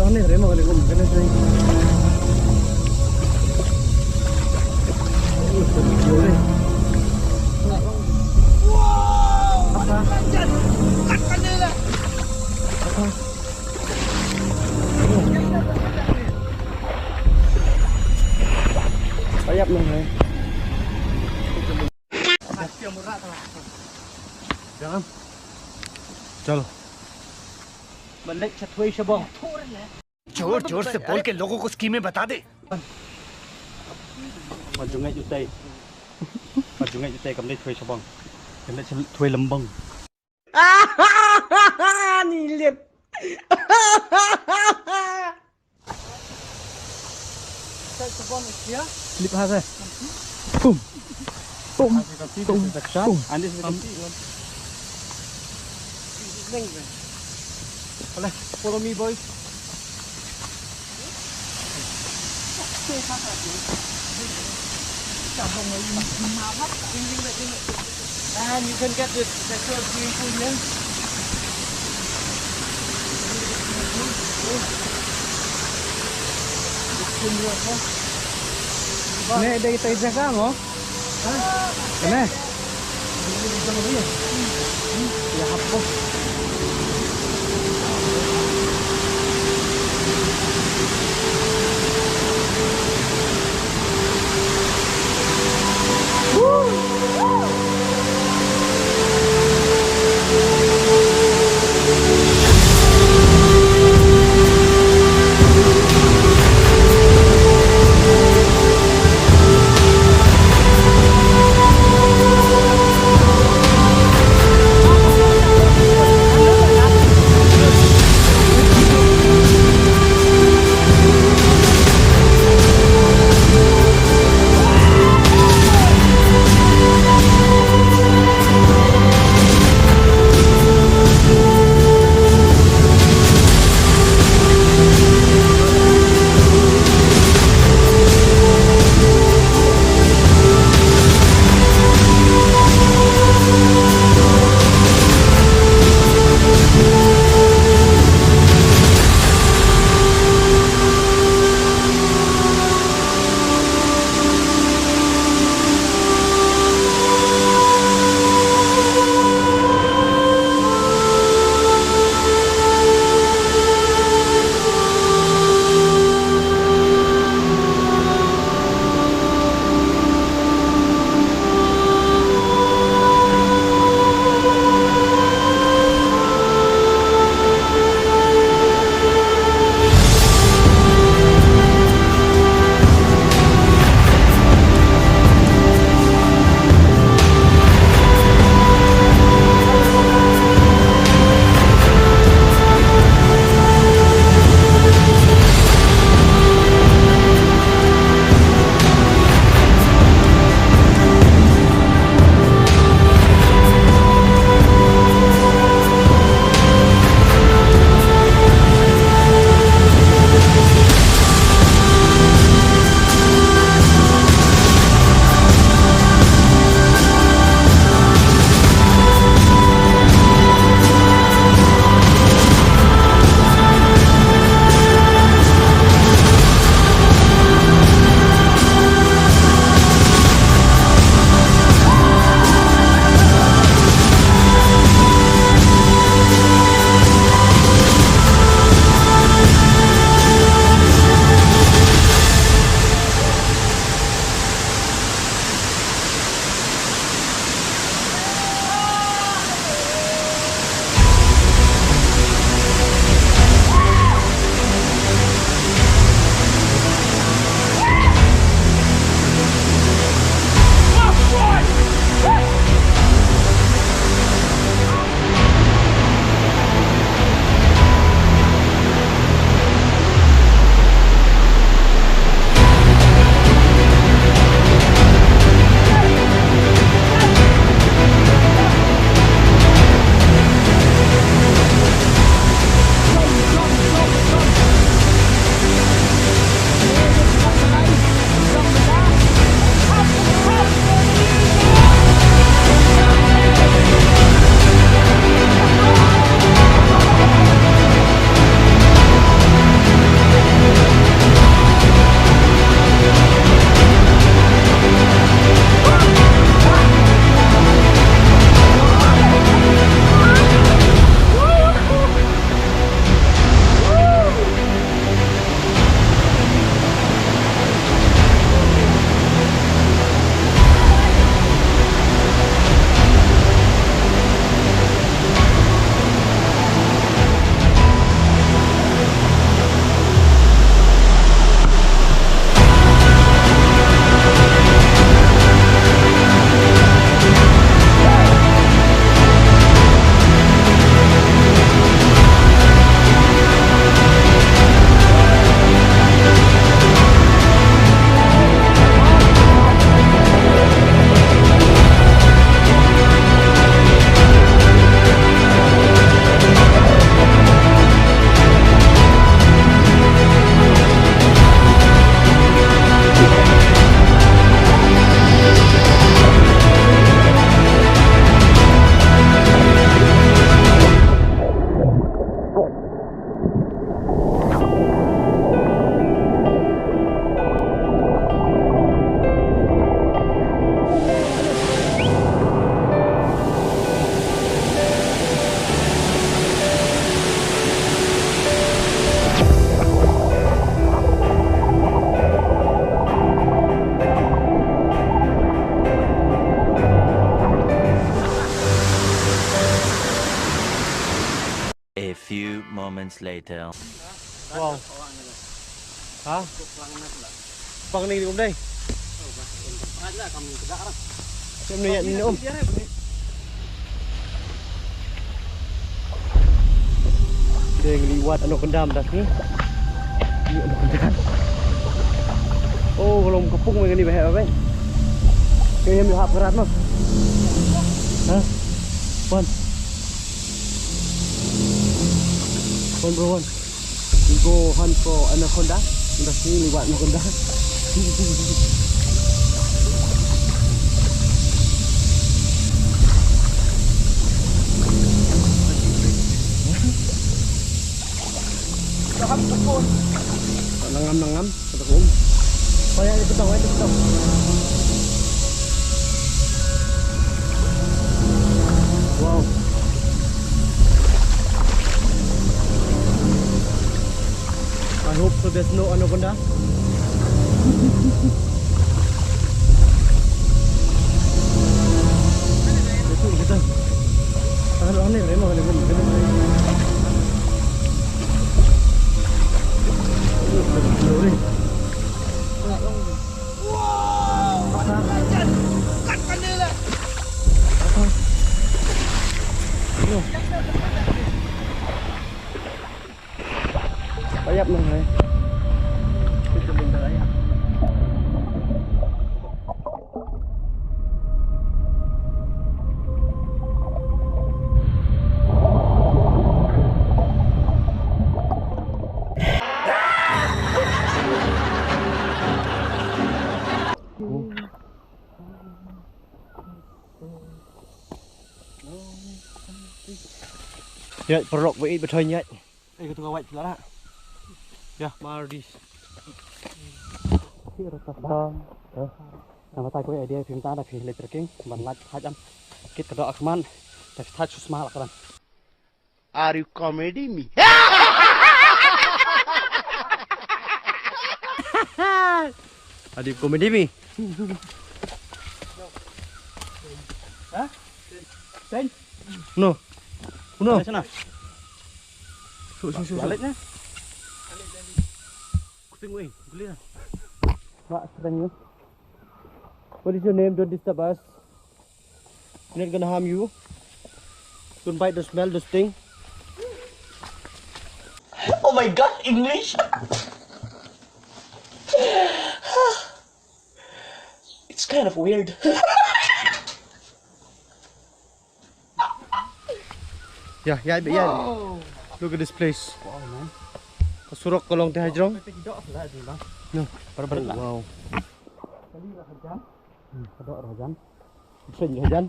Parang nih, remo kali kung ganun siya. Wow! Apa? Kat kanila! Apa? Payap lang eh. Jangan. चलो बंदे छतुई शबों जोर जोर से बोल के लोगों को स्कीमें बता दे Majungay jutay Majungay jutay kamday thuay shabang kamday thuay lambang nilit Slip ha Boom Boom Boom Boom Andis Hola, follow me boys. And you can get this natural swimming pool here. Ne, ada kita jaga mo? Kene. Ya hapo. months later. Wow. Hả? Bằng này ôm đây. Em này nhận ôm. Dia ngeliwat anak kendam dah ni. Ni anak kendam. Oh, kalau kepung macam ni bahaya apa? Kaya yang hap kerat mah. Hah? Pon. Pon bro pon. We go hunt for anaconda. Dah ni liwat anaconda. Nangam kata kum. Paya itu tahu. Wow. I hope so there's no anaconda. Itu kita. Kalau aneh memang ada bom. Bayap nang hai. Itu benda ayam. Ya, perok vậy bật hơi nhạy. Đây cái tụi vậy là đó. Ya, Mardis. Nama tak kau idea film tak ada film letter king, banlat hajam. Kita doa keman, tapi tak susah lah kan. Are you comedy me? Adik komedi mi? Hah? Sen? No. No. Sana. Baliknya. Kuting beli lah. Pak, sedang. What is your name? Don't disturb us. We're not gonna harm you. Don't bite the smell, the sting. Oh my God, English! It's kind of weird. Yeah. Look at this place. Wow, man. Kasurok kolong teh hajrong. No, barbar. Wow. Kadok rajan. Bisa je hajan.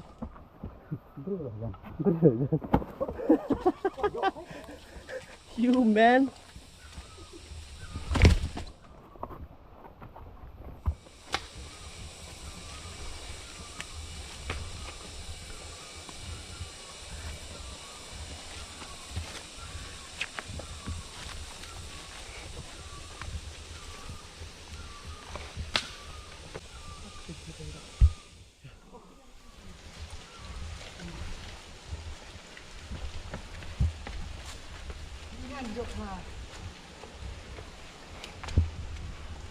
Berajan. You man.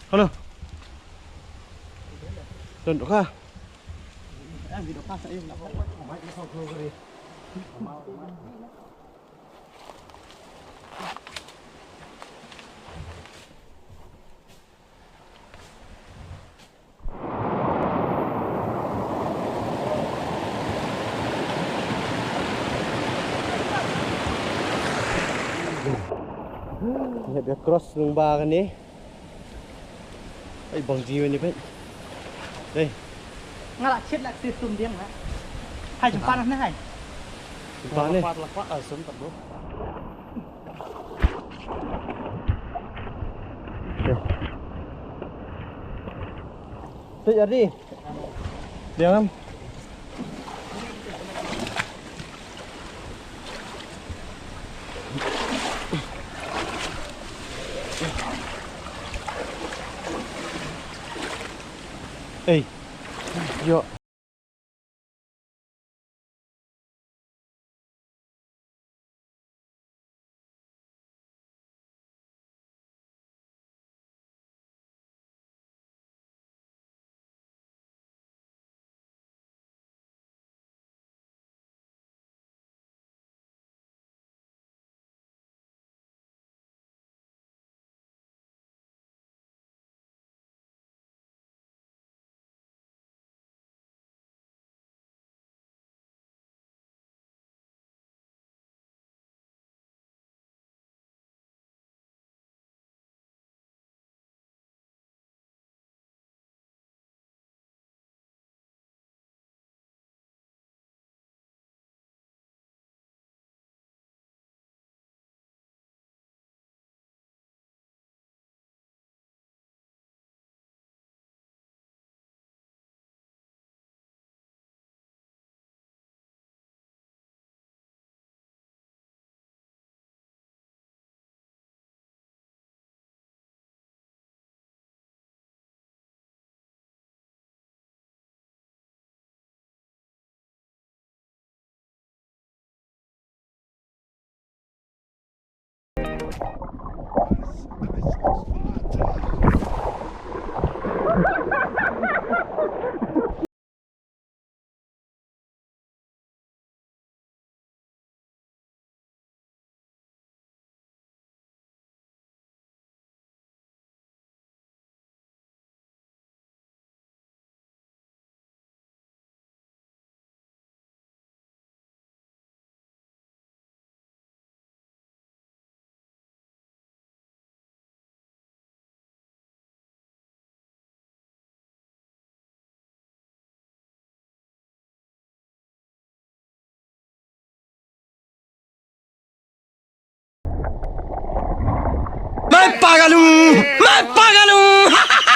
Halo. Tunduk kah? Lihat dia cross lumba kan ni. Ay bang jiwa ni pet. Đây. Ngalak chết lại từ tùm điên hả? Hai chục pan này. Pan ni. Pan là quá ở sớm tập bố. Tự đi. Được không? Ê, vô. मैं पागल हूँ